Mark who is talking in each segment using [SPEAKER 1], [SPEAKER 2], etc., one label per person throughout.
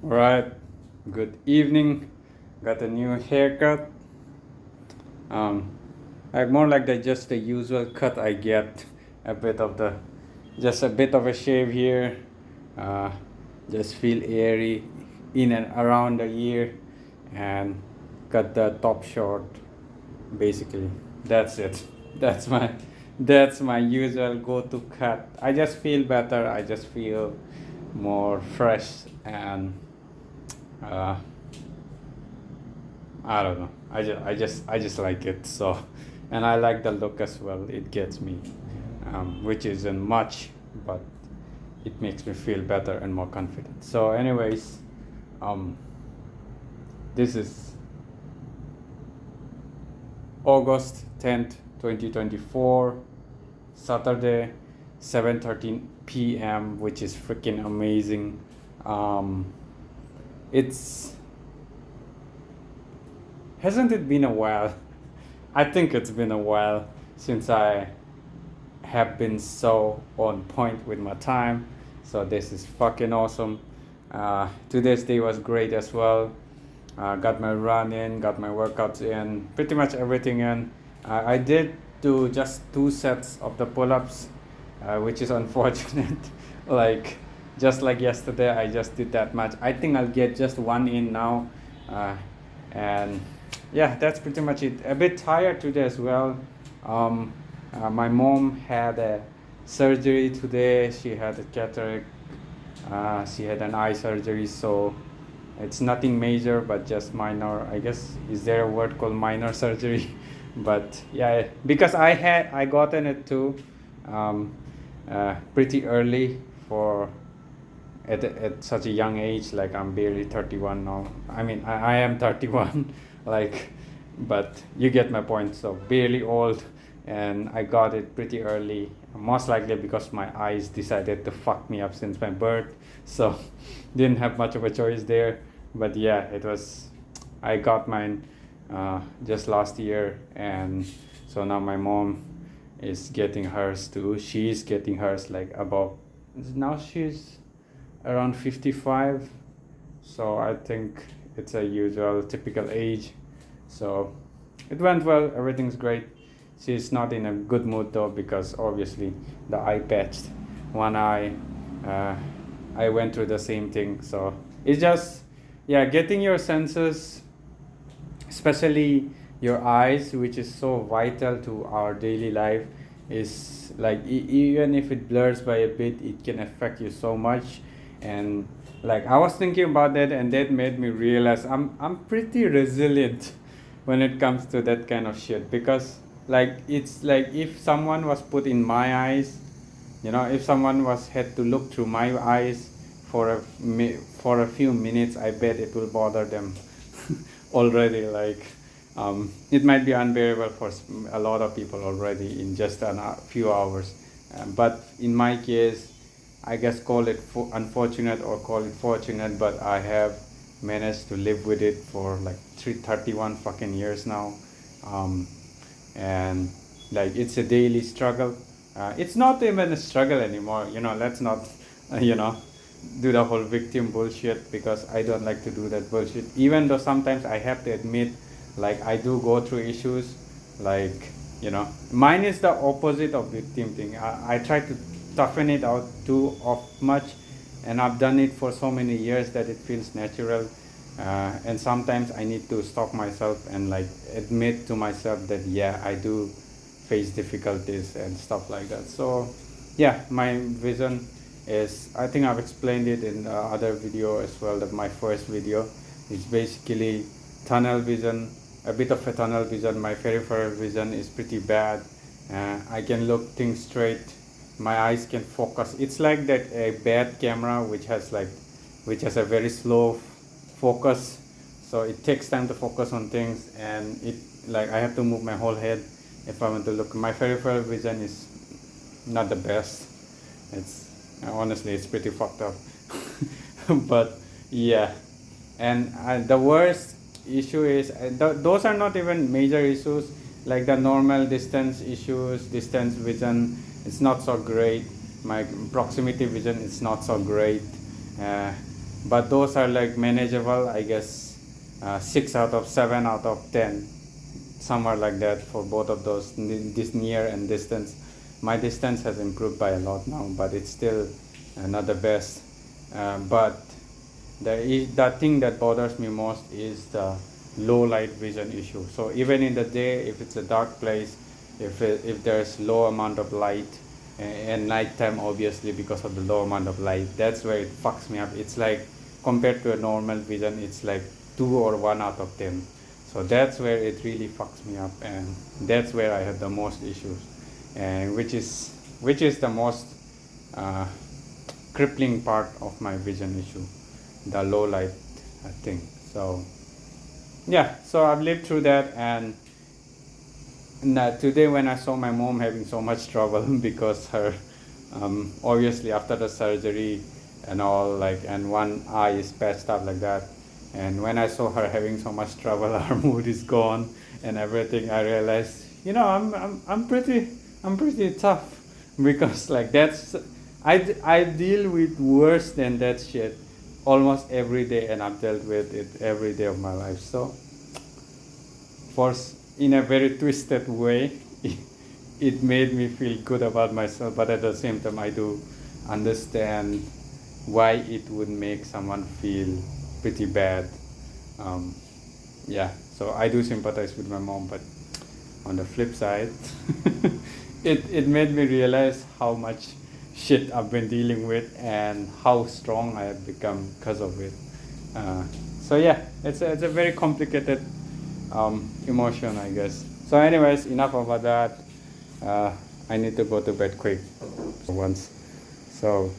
[SPEAKER 1] Right. Good evening. Got a new haircut. Um, like more like just the usual cut I get. A bit of the, just a bit of a shave here. Uh, just feel airy in and around the ear, and cut the top short. Basically, that's it. That's my, that's my usual go-to cut. I just feel better. I just feel more fresh and. Uh, I don't know. I just like it. So, and I like the look as well. It gets me, which isn't much, but it makes me feel better and more confident. So, anyways, um, this is August 10th, 2024, Saturday, 7:13 p.m., which is freaking amazing. Um, it's hasn't it been a while? I think it's been a while since I have been so on point with my time. So this is fucking awesome. Today's day was great as well. Got my run in, got my workouts in, pretty much everything in. I did do just 2 sets of the pull-ups, which is unfortunate. like just like yesterday, I just did that much. I think I'll get just one in now, and yeah, that's pretty much it. A bit tired today as well. Um, my mom had a surgery today. She had a cataract. She had an eye surgery, so it's nothing major, but just minor. I guess is there a word called minor surgery? But yeah, because I gotten it too, um, pretty early for at such a young age. Like I'm barely 31 now. I mean, I am 31. like, but you get my point. So barely old, and I got it pretty early, most likely because my eyes decided to fuck me up since my birth. So didn't have much of a choice there. But yeah, it was, I got mine just last year, and so now my mom is getting hers too. She's getting hers like about, now she's around 55. So I think it's a usual typical age. So it went well, everything's great. She's not in a good mood though, because obviously the eye patched one eye. uh, I went through the same thing. So it's just, yeah, getting your senses, especially your eyes, which is so vital to our daily life, is like even if it blurs by a bit, it can affect you so much. And like I was thinking about that, and that made me realize I'm pretty resilient when it comes to that kind of shit. Because like it's like if someone was put in my eyes, if someone was had to look through my eyes for for a few minutes, I bet it will bother them already. Like it might be unbearable for a lot of people already in just a few hours. But in my case, I guess call it unfortunate or call it fortunate, but I have managed to live with it for like 31 fucking years now. um, and like it's a daily struggle. It's not even a struggle anymore. Let's not uh, you know do the whole victim bullshit, because I don't like to do that bullshit. Even though sometimes I have to admit, like I do go through issues. Like mine is the opposite of victim thing. I try to toughen it out too of much, and I've done it for so many years that it feels natural. And sometimes I need to stop myself and like admit to myself that yeah, I do face difficulties and stuff like that. So yeah, my vision is, I think I've explained it in the other video as well, that my first video is basically tunnel vision, a bit of a tunnel vision. My peripheral vision is pretty bad. I can look things straight, my eyes can focus. It's like that a bad camera which has a very slow focus, so it takes time to focus on things, and it like I have to move my whole head if I want to look. My peripheral vision is not the best. It's honestly it's pretty fucked up. But yeah, and the worst issue is those are not even major issues. Like the normal distance issues, distance vision, it's not so great. My proximity vision is not so great. uh, but those are like manageable, I guess. 6 out of 7 out of 10, somewhere like that for both of those, this near and distance. My distance has improved by a lot now, but it's still not the best. But the thing that bothers me most is the low light vision issue. So even in the day, if it's a dark place, if there's low amount of light, and nighttime obviously because of the low amount of light, that's where it fucks me up. It's like compared to a normal vision, it's like 2 or 1 out of 10. So that's where it really fucks me up, and that's where I have the most issues, and which is the most uh, crippling part of my vision issue, the low light thing. So yeah, so I've lived through that, and today when I saw my mom having so much trouble because her obviously after the surgery and all, like, and one eye is patched up like that, and when I saw her having so much trouble, her mood is gone and everything, I realized, I'm pretty tough, because like I deal with worse than that shit almost every day, and I've dealt with it every day of my life. So for in a very twisted way, it made me feel good about myself, but at the same time I do understand why it would make someone feel pretty bad. um, yeah, so I do sympathize with my mom, but on the flip side, it made me realize how much shit I've been dealing with and how strong I have become because of it. uh, so yeah, it's a very complicated emotion, I guess. So anyways, enough about that. uh, I need to go to bed quick once. So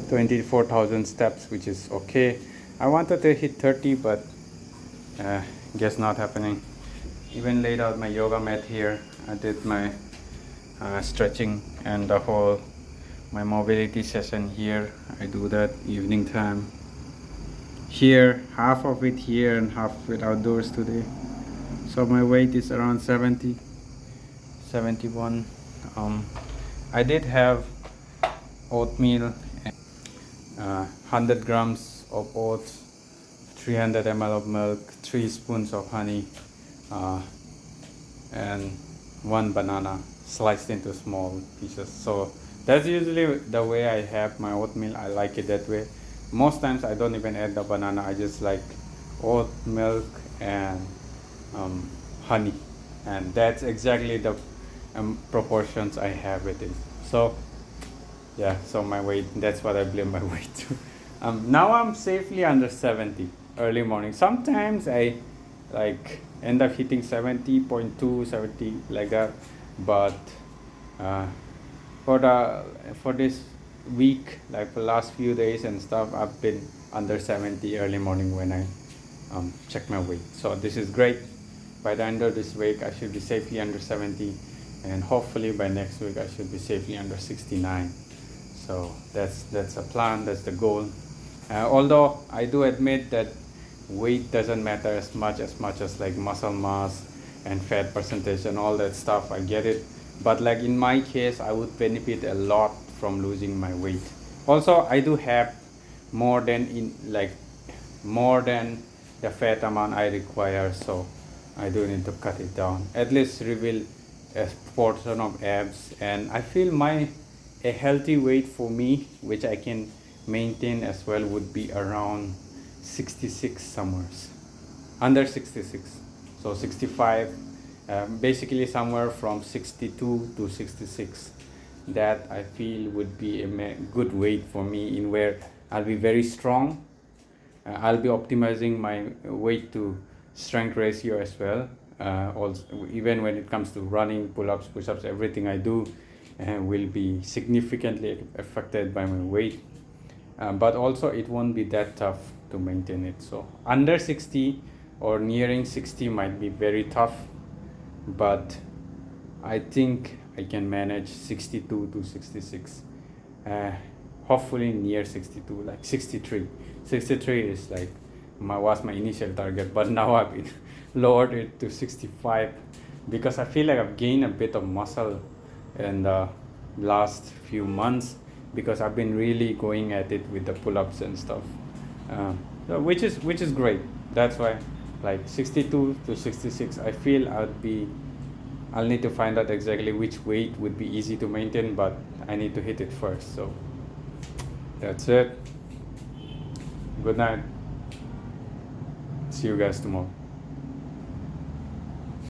[SPEAKER 1] 24,000 steps, which is okay. I wanted to hit 30, but uh, guess not happening. Even laid out my yoga mat here. I did my stretching and the whole my mobility session here. I do that evening time here, half of it here and half of it outdoors today. So my weight is around 70, 71. I did have oatmeal, 100 grams of oats, 300 ml of milk, 3 spoons of honey, uh, and 1 banana sliced into small pieces. So that's usually the way I have my oatmeal. I like it that way. Most times I don't even add the banana. I just like oat milk and honey, and that's exactly the proportions I have with it. So yeah, so my weight, that's what I blame my weight to. Now I'm safely under 70 early morning. Sometimes I like end up hitting 70.2, 70 like that, but uh, for this week, like the last few days and stuff, I've been under 70 early morning when I check my weight. So this is great. By the end of this week, I should be safely under 70, and hopefully by next week I should be safely under 69. So that's a plan, that's the goal. Although I do admit that weight doesn't matter as much as like muscle mass and fat percentage and all that stuff. I get it, but like in my case, I would benefit a lot from losing my weight. Also, I do have more than the fat amount I require, so I do need to cut it down, at least reveal a portion of abs. And I feel a healthy weight for me, which I can maintain as well, would be around 66 summers, under 66. So 65, basically somewhere from 62 to 66. That I feel would be a good weight for me, in where I'll be very strong. I'll be optimizing my weight to strength ratio as well. Also, even when it comes to running, pull-ups, push-ups, everything I do will be significantly affected by my weight. But also it won't be that tough to maintain it. So under 60 or nearing 60 might be very tough, but I think I can manage 62 to 66. Hopefully near 62, like 63. 63 is like was my initial target, but now I've been lowered it to 65 because I feel like I've gained a bit of muscle in the last few months, because I've been really going at it with the pull-ups and stuff, so which is great. That's why, like 62 to 66, I feel I'll need to find out exactly which weight would be easy to maintain, but I need to hit it first. So that's it. Good night. See you guys tomorrow.